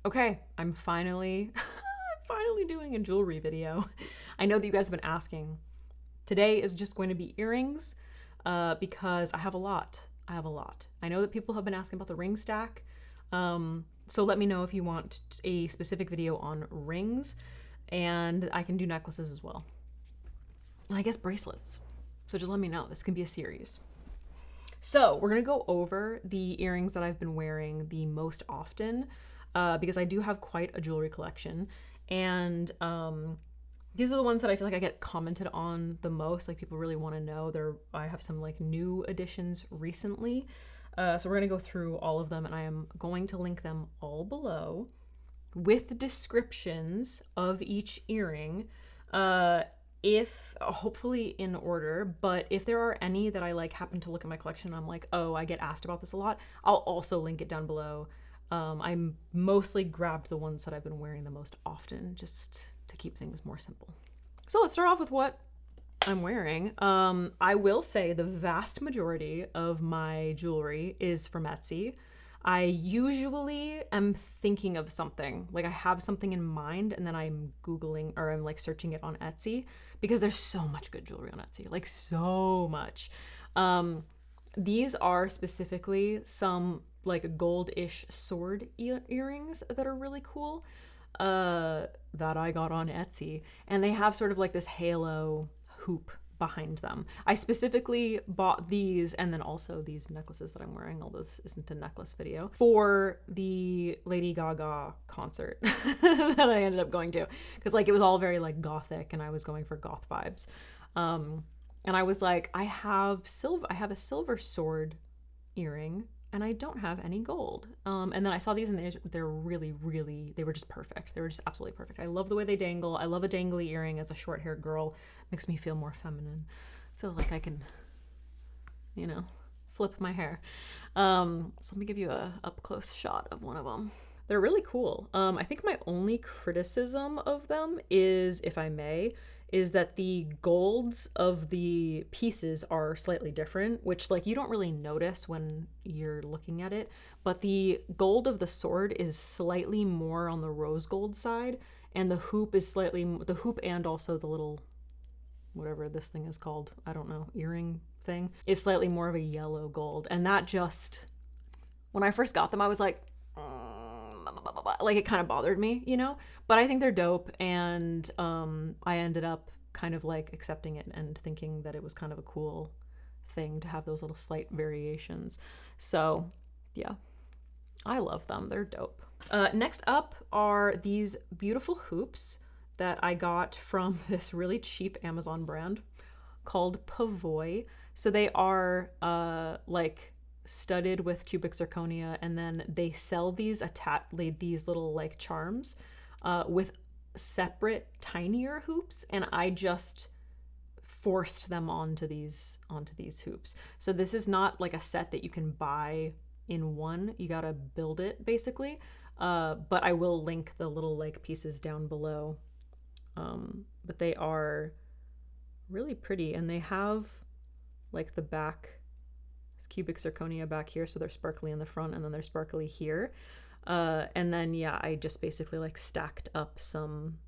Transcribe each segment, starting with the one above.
Okay, I'm finally I'm finally doing a jewelry video. I know that you guys have been asking. Today is just going to be earrings because I have a lot. I have a lot. I know that people have been asking about the ring stack. So let me know if you want a specific video on rings, and I can do necklaces as well. And I guess bracelets. So just let me know. This can be a series. So we're going to go over the earrings that I've been wearing the most often because I do have quite a jewelry collection. And these are the ones that I feel like I get commented on the most. Like people really want to know. I have some like new additions recently. So we're going to go through all of them, and I am going to link them all below with descriptions of each earring. If hopefully in order, but if there are any that I like happen to look at my collection and I'm like, oh, I get asked about this a lot, I'll also link it down below. I mostly grabbed the ones that I've been wearing the most often just to keep things more simple. So let's start off with what I'm wearing. I will say the vast majority of my jewelry is from Etsy. I usually am thinking of something, like I have something in mind and then I'm Googling or I'm like searching it on Etsy because there's so much good jewelry on Etsy, like so much. These are specifically some like gold-ish sword earrings that are really cool that I got on Etsy, and they have sort of like this halo hoop behind them. I specifically bought these and then also these necklaces that I'm wearing, although this isn't a necklace video, for the Lady Gaga concert that I ended up going to, because like it was all very like gothic and I was going for goth vibes. And I was like, I have a silver sword earring and I don't have any gold. And then I saw these and they're really, really, they were just perfect. They were just absolutely perfect. I love the way they dangle. I love a dangly earring as a short haired girl. Makes me feel more feminine. I feel like I can, flip my hair. So let me give you a up close shot of one of them. They're really cool. I think my only criticism of them is, if I may, is that the golds of the pieces are slightly different, which like you don't really notice when you're looking at it, but the gold of the sword is slightly more on the rose gold side, and the hoop and also the little, whatever this thing is called, I don't know, earring thing, is slightly more of a yellow gold. And that just, when I first got them, I was like it kind of bothered me, but I think they're dope, and I ended up kind of like accepting it and thinking that it was kind of a cool thing to have those little slight variations. So yeah, I love them. They're dope. Next up are these beautiful hoops that I got from this really cheap Amazon brand called Pavoy. So they are like studded with cubic zirconia, and then they sell these these little like charms with separate tinier hoops, and I just forced them onto these hoops. So this is not like a set that you can buy in one. You gotta build it basically. But I will link the little like pieces down below. But they are really pretty, and they have like the back cubic zirconia back here, so they're sparkly in the front and then they're sparkly here. And then yeah, I just basically like stacked up some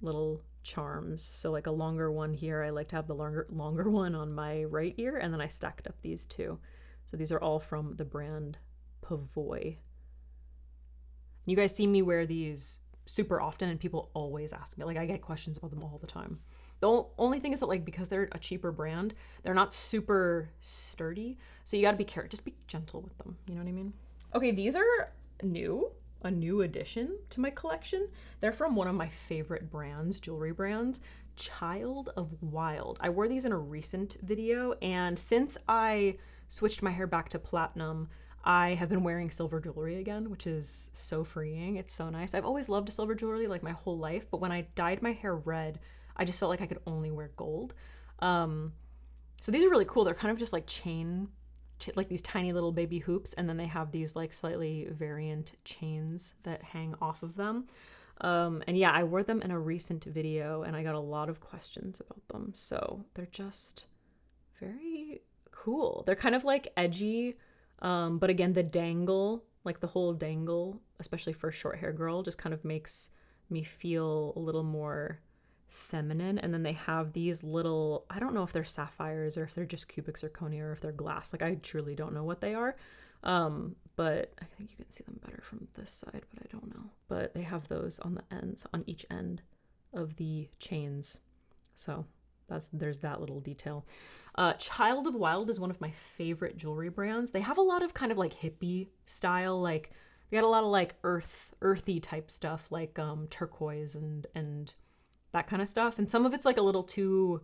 little charms. So like a longer one here, I like to have the longer one on my right ear, and then I stacked up these two. So these are all from the brand Pavoy. You guys see me wear these super often, and people always ask me, like I get questions about them all the time. The only thing is that like because they're a cheaper brand, they're not super sturdy, so you got to be careful. Just be gentle with them. You know what I mean? Okay, these are a new addition to my collection. They're from one of my favorite brands, jewelry brands, Child of Wild. I wore these in a recent video, and since I switched my hair back to platinum, I have been wearing silver jewelry again, which is so freeing. It's so nice. I've always loved silver jewelry like my whole life, but when I dyed my hair red, I just felt like I could only wear gold. So these are really cool. They're kind of just like like these tiny little baby hoops, and then they have these like slightly variant chains that hang off of them. And yeah, I wore them in a recent video, and I got a lot of questions about them. So they're just very cool. They're kind of like edgy, but again, the dangle, like the whole dangle especially for a short hair girl, just kind of makes me feel a little more feminine. And then they have these little, I don't know if they're sapphires or if they're just cubic zirconia or if they're glass. Like I truly don't know what they are. But I think you can see them better from this side, but I don't know. But they have those on the ends, on each end of the chains. So there's that little detail. Child of Wild is one of my favorite jewelry brands. They have a lot of kind of like hippie style, like they got a lot of like earthy type stuff, like turquoise and that kind of stuff. And some of it's like a little too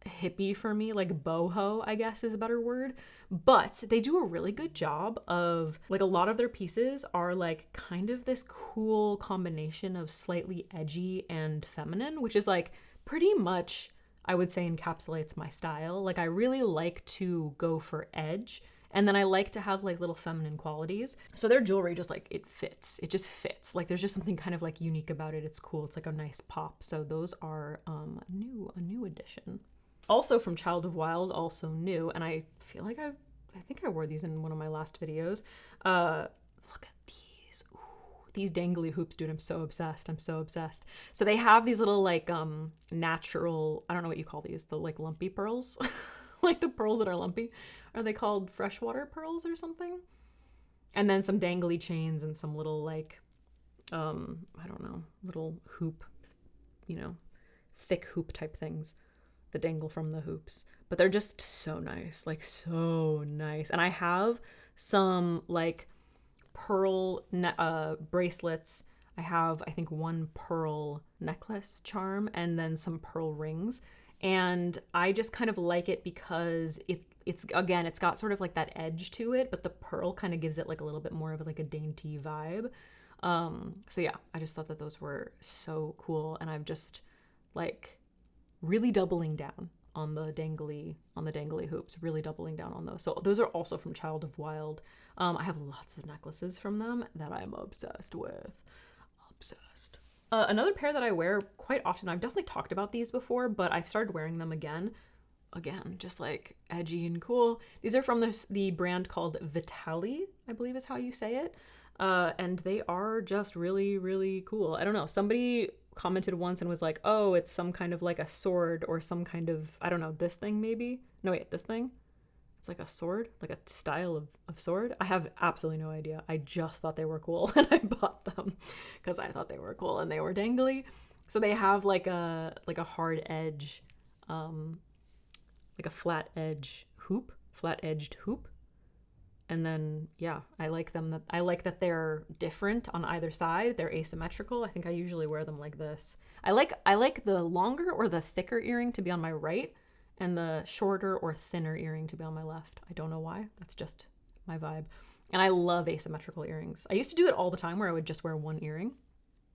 hippie for me, like boho, I guess is a better word. But they do a really good job of, like, a lot of their pieces are like kind of this cool combination of slightly edgy and feminine, which is like pretty much, I would say, encapsulates my style. Like I really like to go for edge, and then I like to have like little feminine qualities. So their jewelry just like, it just fits. Like there's just something kind of like unique about it. It's cool. It's like a nice pop. So those are a new addition. Also from Child of Wild, also new, and I feel like I think I wore these in one of my last videos. Look at these. Ooh, these dangly hoops, dude. I'm so obsessed. So they have these little like natural, I don't know what you call these, the like lumpy pearls. Like the pearls that are lumpy. Are they called freshwater pearls or something? And then some dangly chains and some little like I don't know, little hoop, thick hoop type things that dangle from the hoops. But they're just so nice, like so nice. And I have some like pearl bracelets. I have, I think, one pearl necklace charm and then some pearl rings. And I just kind of like it because it's again, it's got sort of like that edge to it, but the pearl kind of gives it like a little bit more of like a dainty vibe. So yeah, I just thought that those were so cool. And I've just like really doubling down on the dangly hoops, really doubling down on those. So those are also from Child of Wild. I have lots of necklaces from them that I'm obsessed with. Another pair that I wear quite often, I've definitely talked about these before, but I've started wearing them again, just like edgy and cool. These are from the brand called Vitali, I believe is how you say it. And they are just really, really cool. I don't know. Somebody commented once and was like, oh, it's some kind of like a sword or some kind of, I don't know, this thing maybe? No, wait, this thing? It's like a sword, like a style of sword. I have absolutely no idea. I just thought they were cool and I bought them because I thought they were cool and they were dangly. So they have like a hard edge, like a flat edged hoop. And then, yeah, I like that they're different on either side. They're asymmetrical. I think I usually wear them like this. I like the longer or the thicker earring to be on my right and the shorter or thinner earring to be on my left. I don't know why. That's just my vibe. And I love asymmetrical earrings. I used to do it all the time where I would just wear one earring.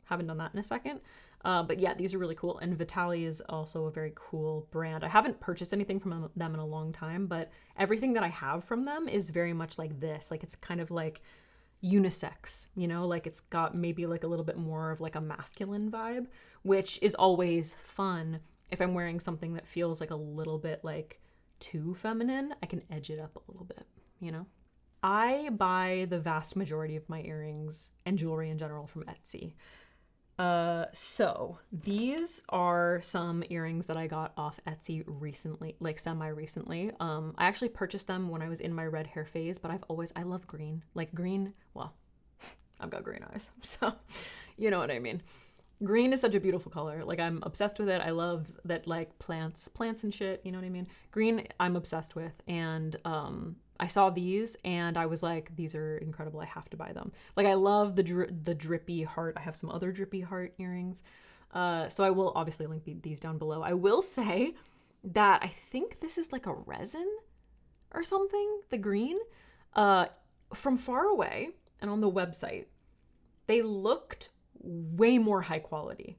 Haven't done that in a second. But yeah, these are really cool. And Vitali is also a very cool brand. I haven't purchased anything from them in a long time, but everything that I have from them is very much like this. Like it's kind of like unisex, like it's got maybe like a little bit more of like a masculine vibe, which is always fun. If I'm wearing something that feels like a little bit like too feminine, I can edge it up a little bit, I buy the vast majority of my earrings and jewelry in general from Etsy. So these are some earrings that I got off Etsy recently, like semi-recently. I actually purchased them when I was in my red hair phase, but I love green. Like green, well, I've got green eyes, so you know what I mean. Green is such a beautiful color. Like I'm obsessed with it. I love that, like plants and shit, you know what I mean? Green, I'm obsessed with. And I saw these and I was like, these are incredible. I have to buy them. Like I love the drippy heart. I have some other drippy heart earrings. So I will obviously link these down below. I will say that I think this is like a resin or something, the green. From far away and on the website, they looked way more high quality.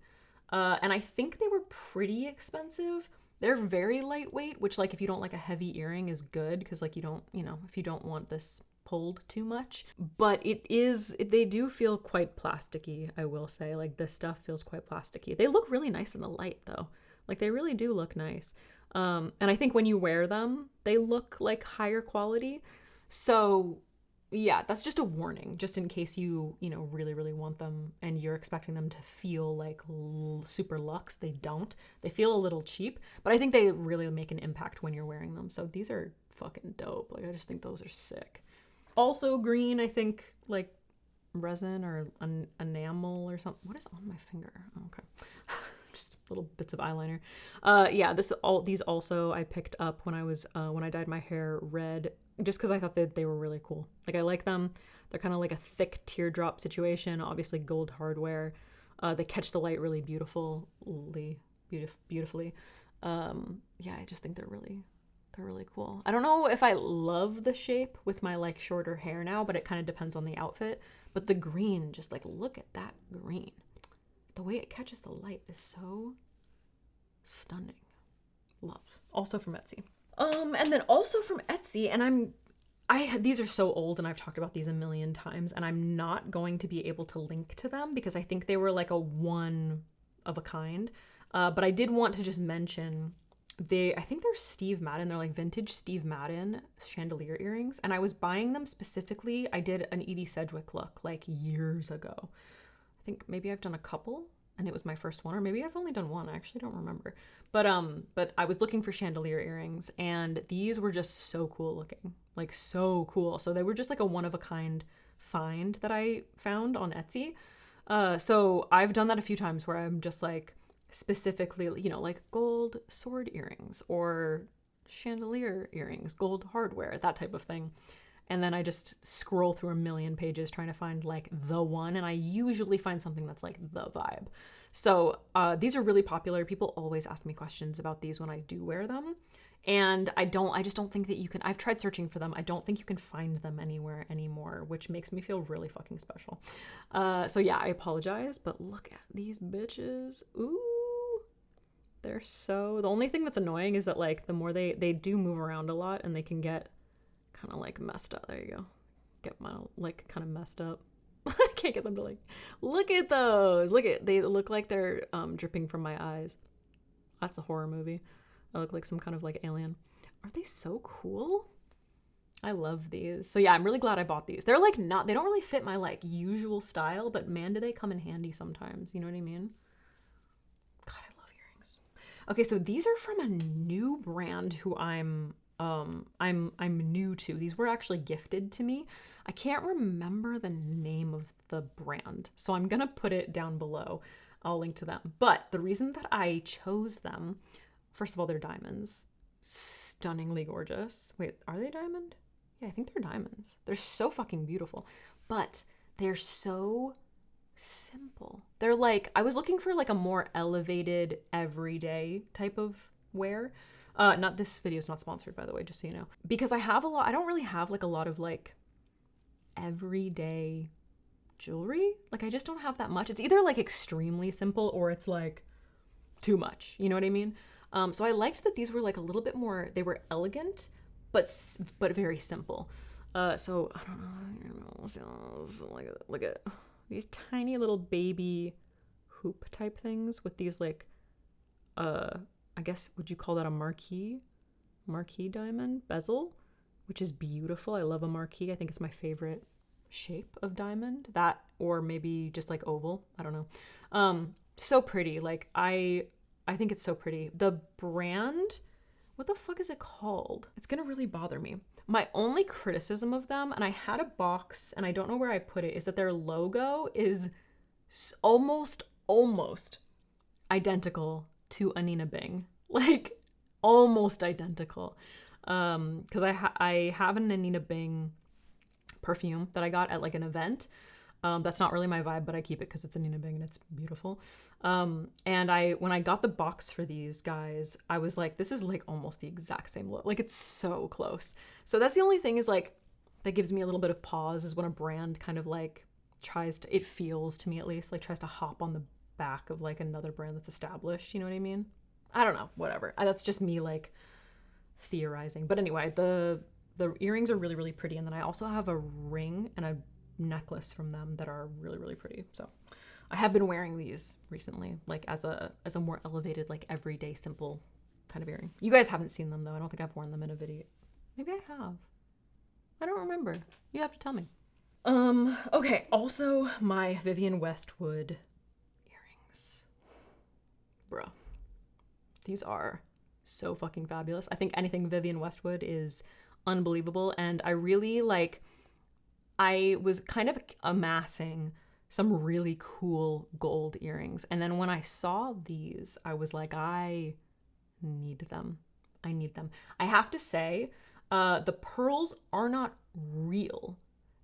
And I think they were pretty expensive. They're very lightweight, which like if you don't like a heavy earring is good because like you don't, if you don't want this pulled too much. But they do feel quite plasticky, I will say. Like this stuff feels quite plasticky. They look really nice in the light though. Like they really do look nice. And I think when you wear them, they look like higher quality. So Yeah, that's just a warning, just in case you know, really, really want them and you're expecting them to feel like super luxe. They don't. They feel a little cheap, but I think they really make an impact when you're wearing them. So these are fucking dope. Like, I just think those are sick. Also green, I think, like resin or enamel or something. What is on my finger? Oh, okay. Just little bits of eyeliner. Yeah, these also I picked up when I dyed my hair red, just because I thought that they were really cool. Like, I like them. They're kind of like a thick teardrop situation. Obviously, gold hardware. They catch the light really beautifully. Yeah, I just think they're really cool. I don't know if I love the shape with my like shorter hair now, but it kind of depends on the outfit. But the green, just like, look at that green. The way it catches the light is so stunning. Love. Also from Etsy. And then also from Etsy, and these are so old and I've talked about these a million times, and I'm not going to be able to link to them because I think they were like a one of a kind. But I did want to just mention I think they're Steve Madden. They're like vintage Steve Madden chandelier earrings. And I was buying them specifically. I did an Edie Sedgwick look like years ago. I think maybe I've done a couple and it was my first one, or maybe I've only done one. I actually don't remember. But I was looking for chandelier earrings and these were just so cool looking. Like, so cool. So they were just like a one of a kind find that I found on Etsy. So I've done that a few times where I'm just like, specifically, you know, like gold sword earrings or chandelier earrings, gold hardware, that type of thing. And then I just scroll through a million pages trying to find like the one, and I usually find something that's like the vibe. So these are really popular. People always ask me questions about these when I do wear them. And I just don't think that you can, I've tried searching for them. I don't think you can find them anywhere anymore, which makes me feel really fucking special. So yeah, I apologize, but look at these bitches. Ooh. The only thing that's annoying is that like the more they do move around a lot and they can get kind of like messed up. There you go. Get my like kind of messed up. I can't get them to like, look at those. They look like they're dripping from my eyes. That's a horror movie. I look like some kind of like alien. Aren't they so cool? I love these. So yeah, I'm really glad I bought these. They're like they don't really fit my like usual style, but man, do they come in handy sometimes. You know what I mean? God, I love earrings. Okay, so these are from a new brand who I'm new to. These were actually gifted to me. I can't remember the name of the brand, so I'm gonna put it down below. I'll link to them. But the reason that I chose them, first of all, they're diamonds. Stunningly gorgeous. Wait, are they diamond? Yeah, I think they're diamonds. They're so fucking beautiful. But they're so simple. They're like, I was looking for like a more elevated, everyday type of wear. Not this video is not sponsored, by the way, just so you know. Because I don't really have like a lot of like everyday jewelry. Like, I just don't have that much. It's either like extremely simple or it's like too much. You know what I mean? So I liked that these were like a little bit more, they were elegant, but very simple. So I don't know, so look at these tiny little baby hoop type things with these like, I guess, would you call that a marquee diamond bezel, which is beautiful. I love a marquee. I think it's my favorite shape of diamond. That, or maybe just like oval. I don't know. So pretty. Like, I think it's so pretty. The brand, what the fuck is it called? It's gonna really bother me. My only criticism of them, and I had a box and I don't know where I put it, is that their logo is almost identical to Anine Bing. Like, almost identical. Because I have an Anine Bing perfume that I got at like an event. That's not really my vibe, but I keep it because it's Anine Bing and it's beautiful. And when I got the box for these guys, I was like, this is like almost the exact same look. Like, it's so close. So that's the only thing is like, that gives me a little bit of pause, is when a brand kind of like it feels to me at least, like tries to hop on the back of like another brand that's established. You know what I mean? I don't know, whatever. That's just me like theorizing. But anyway, the earrings are really, really pretty. And then I also have a ring and a necklace from them that are really, really pretty. So I have been wearing these recently, like as a more elevated, like everyday simple kind of earring. You guys haven't seen them though. I don't think I've worn them in a video. Maybe I have. I don't remember. You have to tell me. Okay, also my Vivian Westwood earrings. Bro. These are so fucking fabulous. I think anything Vivian Westwood is unbelievable, and I was kind of amassing some really cool gold earrings, and then when I saw these, I was like, I need them. I need them. I have to say, the pearls are not real.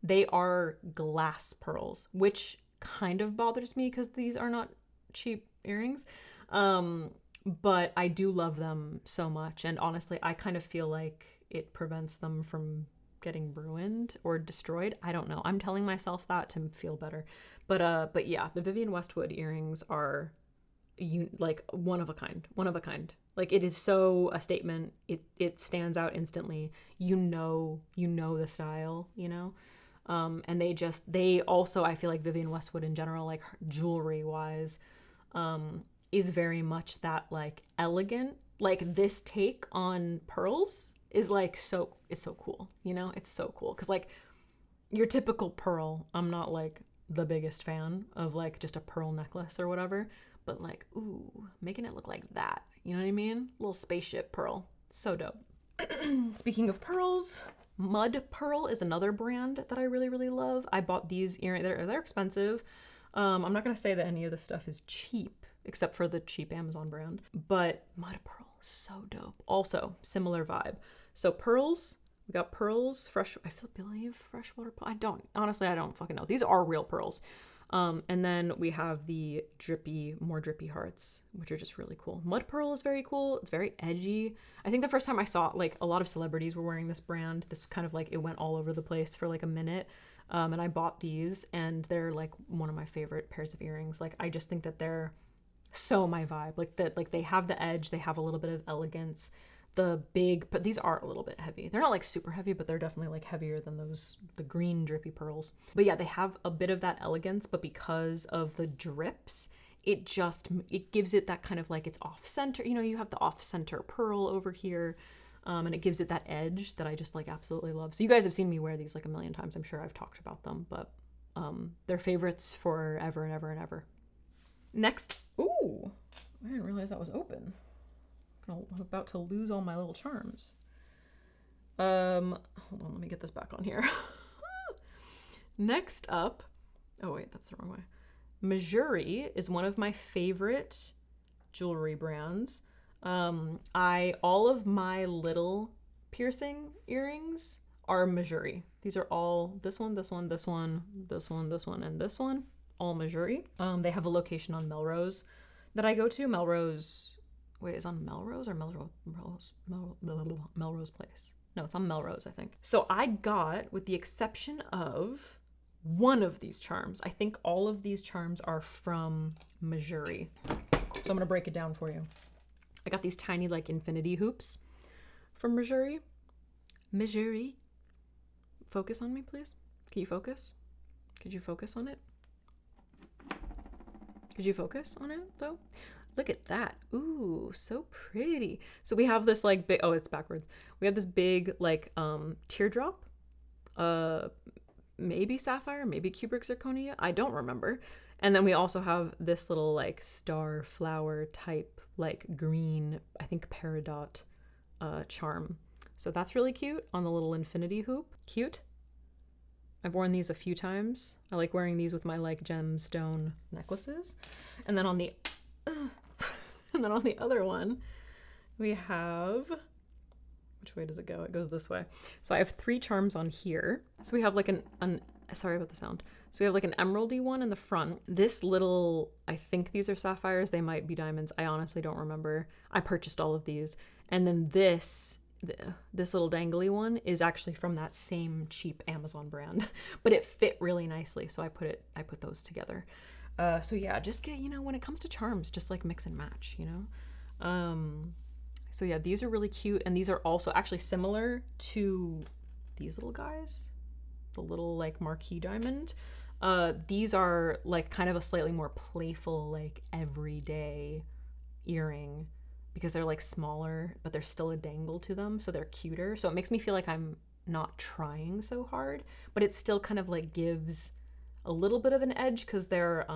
They are glass pearls, which kind of bothers me because these are not cheap earrings. But I do love them so much. And honestly, I kind of feel like it prevents them from getting ruined or destroyed. I don't know. I'm telling myself that to feel better. But yeah, the Vivian Westwood earrings are like one of a kind. One of a kind. Like, it is so a statement. It stands out instantly. You know the style, you know? And they also, I feel like Vivian Westwood in general, like jewelry wise, is very much that like elegant, like this take on pearls is like it's so cool, you know? It's so cool. Cause like your typical pearl, I'm not like the biggest fan of like just a pearl necklace or whatever, but like, ooh, making it look like that. You know what I mean? Little spaceship pearl. So dope. Speaking of pearls, Mud Pearl is another brand that I really, really love. I bought these earrings. They're expensive. I'm not going to say that any of this stuff is cheap, except for the cheap Amazon brand. But Mud Pearl, so dope. Also, similar vibe. So pearls, we got pearls, believe freshwater pearl. I don't fucking know. These are real pearls. And then we have the more drippy hearts, which are just really cool. Mud Pearl is very cool. It's very edgy. I think the first time I saw it, like a lot of celebrities were wearing this brand. This kind of like, it went all over the place for like a minute. And I bought these, and they're like one of my favorite pairs of earrings. Like, I just think that they're so my vibe. Like that, like they have the edge, they have a little bit of elegance. But these are a little bit heavy. They're not like super heavy, but they're definitely like heavier than the green drippy pearls. But yeah, they have a bit of that elegance, but because of the drips, it gives it that kind of like, it's off center. You know, you have the off center pearl over here, and it gives it that edge that I just like absolutely love. So you guys have seen me wear these like a million times. I'm sure I've talked about them, but they're favorites forever and ever and ever. Next, ooh, I didn't realize that was open. I'm about to lose all my little charms. Hold on, let me get this back on here. Next up, oh wait, that's the wrong way. Mejuri is one of my favorite jewelry brands. All of my little piercing earrings are Mejuri. These are all this one, and this one, all Mejuri. They have a location on Melrose that I go to. Wait, is on Melrose or Melrose Place? No, it's on Melrose, I think. So I got, with the exception of one of these charms, I think all of these charms are from Mejuri. So I'm gonna break it down for you. I got these tiny like infinity hoops from Mejuri. Mejuri. Focus on me, please. Can you focus? Could you focus on it? Could you focus on it though? Look at that. Ooh, so pretty. So we have this like big, oh, it's backwards. We have this big like teardrop, maybe sapphire, maybe cupric zirconia. I don't remember. And then we also have this little like star flower type, like green, I think peridot charm. So that's really cute on the little infinity hoop. Cute. I've worn these a few times. I like wearing these with my like gemstone necklaces. And then on the other one, we have, which way does it go? It goes this way. So I have 3 charms on here. So we have like sorry about the sound. So we have like an emeraldy one in the front. This little, I think these are sapphires. They might be diamonds. I honestly don't remember. I purchased all of these. And then this little dangly one is actually from that same cheap Amazon brand, but it fit really nicely. So I put those together. So yeah, just get, you know, when it comes to charms, just like mix and match, you know? So yeah, these are really cute. And these are also actually similar to these little guys, the little like Marquee diamond. These are like kind of a slightly more playful, like everyday earring because they're like smaller, but there's still a dangle to them. So they're cuter. So it makes me feel like I'm not trying so hard, but it still kind of like gives a little bit of an edge because they're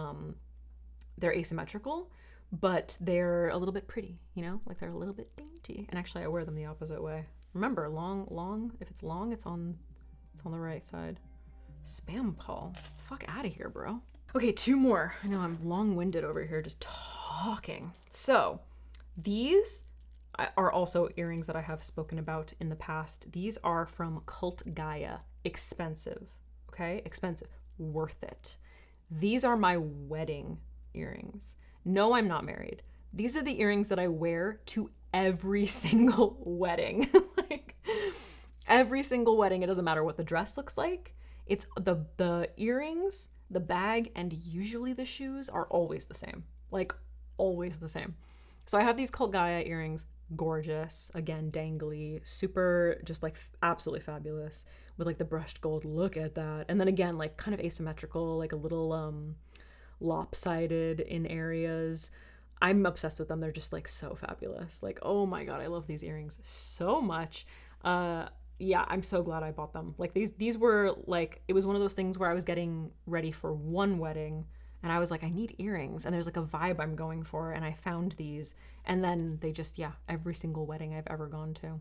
asymmetrical, but they're a little bit pretty, you know, like they're a little bit dainty. And actually I wear them the opposite way. Remember, long, if it's long, it's on the right side. Spam call. Fuck out of here, bro. Okay, 2 more. I know I'm long-winded over here just talking. So these are also earrings that I have spoken about in the past. These are from Cult Gaia. Expensive, okay? Expensive, worth it. These are my wedding earrings. No, I'm not married. These are the earrings that I wear to every single wedding. Like every single wedding, it doesn't matter what the dress looks like. It's the earrings, the bag, and usually the shoes are always the same. Like always the same. So I have these Cult Gaia earrings, gorgeous, again, dangly, super, just like absolutely fabulous with like the brushed gold. Look at that. And then again, like kind of asymmetrical, like a little lopsided in areas. I'm obsessed with them. They're just like so fabulous. Like, oh my God, I love these earrings so much. Yeah, I'm so glad I bought them. Like these were like, it was one of those things where I was getting ready for one wedding and I was like, I need earrings and there's like a vibe I'm going for, and I found these, and then they just, yeah, every single wedding I've ever gone to,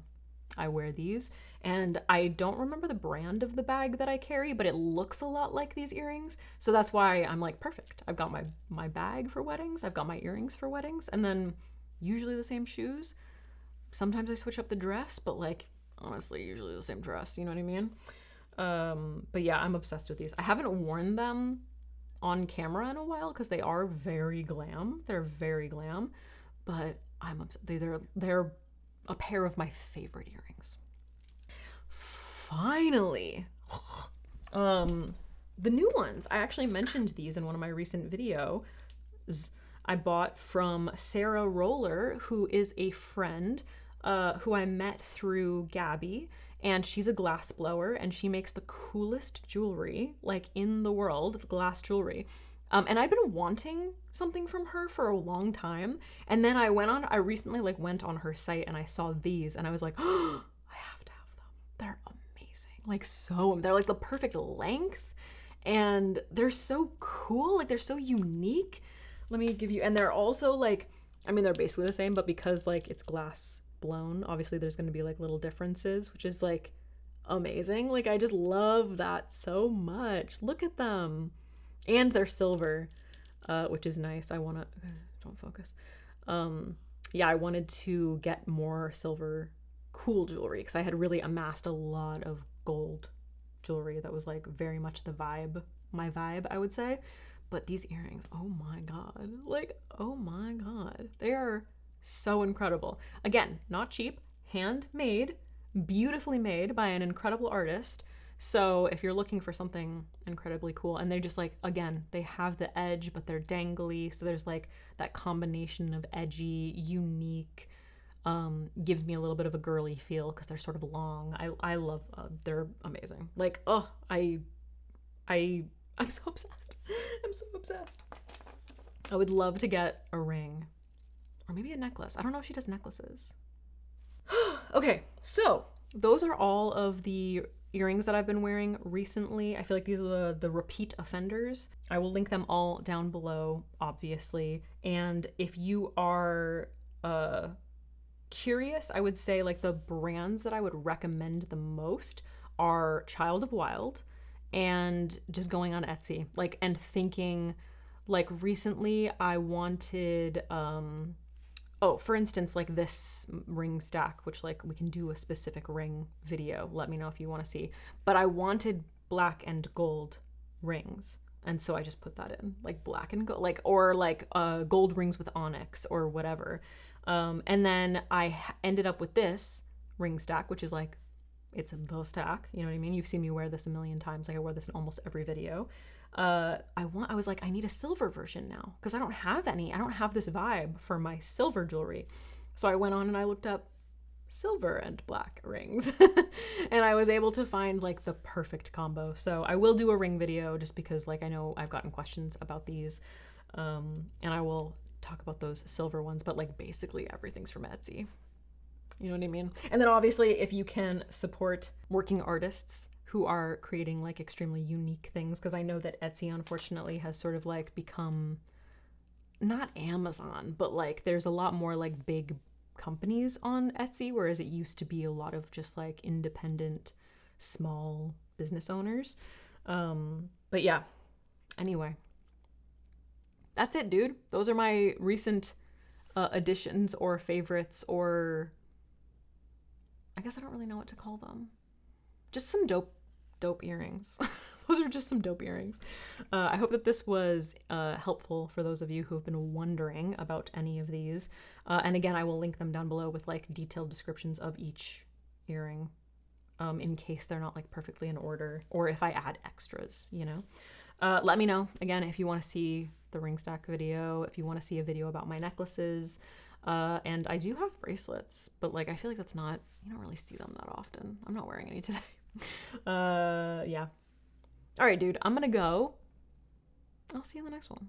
I wear these. And I don't remember the brand of the bag that I carry, but it looks a lot like these earrings. So that's why I'm like, perfect. I've got my bag for weddings. I've got my earrings for weddings, and then usually the same shoes. Sometimes I switch up the dress, but like, honestly, usually the same dress, you know what I mean? But yeah, I'm obsessed with these. I haven't worn them on camera in a while because they are very glam. They're very glam, but I'm obsessed. They're a pair of my favorite earrings. Finally, the new ones. I actually mentioned these in one of my recent videos. I bought from Sarah Roller, who is a friend who I met through Gabby, and she's a glass blower, and she makes the coolest jewelry like in the world, glass jewelry. And I'd been wanting something from her for a long time. And then I recently like went on her site and I saw these and I was like, oh, I have to have them. They're amazing. Like they're like the perfect length and they're so cool. Like they're so unique. Let me give you, and they're also like, I mean, they're basically the same, but because like it's glass blown, obviously there's going to be like little differences, which is like amazing. Like I just love that so much. Look at them. And they're silver, which is nice. Don't focus. Yeah, I wanted to get more silver cool jewelry because I had really amassed a lot of gold jewelry that was like very much my vibe, I would say. But these earrings, oh my God, like, oh my God, they are so incredible. Again, not cheap, handmade, beautifully made by an incredible artist. So if you're looking for something incredibly cool, and they just like, again, they have the edge, but they're dangly. So there's like that combination of edgy, unique, gives me a little bit of a girly feel because they're sort of long. I love, they're amazing. Like, oh, I'm so obsessed. I'm so obsessed. I would love to get a ring or maybe a necklace. I don't know if she does necklaces. Okay, so those are all of the earrings that I've been wearing recently. I feel like these are the repeat offenders. I will link them all down below, obviously. And if you are curious, I would say like the brands that I would recommend the most are Child of Wild and just going on Etsy, like, and thinking like recently I wanted for instance, like this ring stack, which like we can do a specific ring video. Let me know if you want to see. But I wanted black and gold rings. And so I just put that in, like black and gold, like, or like gold rings with onyx or whatever. And then I ended up with this ring stack, which is like, it's the stack. You know what I mean? You've seen me wear this a million times. Like I wear this in almost every video. I was like, I need a silver version now because I don't have this vibe for my silver jewelry. So I went on and I looked up silver and black rings and I was able to find like the perfect combo. So I will do a ring video just because like I know I've gotten questions about these, and I will talk about those silver ones, but like basically everything's from Etsy. You know what I mean? And then obviously if you can support working artists who are creating like extremely unique things, because I know that Etsy unfortunately has sort of like become not Amazon, but like there's a lot more like big companies on Etsy, whereas it used to be a lot of just like independent small business owners. But yeah, anyway, that's it, dude. Those are my recent additions or favorites, or I guess I don't really know what to call them. Just some dope earrings. Those are just some dope earrings. I hope that this was helpful for those of you who have been wondering about any of these. And again, I will link them down below with like detailed descriptions of each earring, in case they're not like perfectly in order, or if I add extras, you know. Let me know, again, if you want to see the ring stack video, if you want to see a video about my necklaces. And I do have bracelets, but like I feel like you don't really see them that often. I'm not wearing any today. Yeah. All right, dude, I'm gonna go. I'll see you in the next one.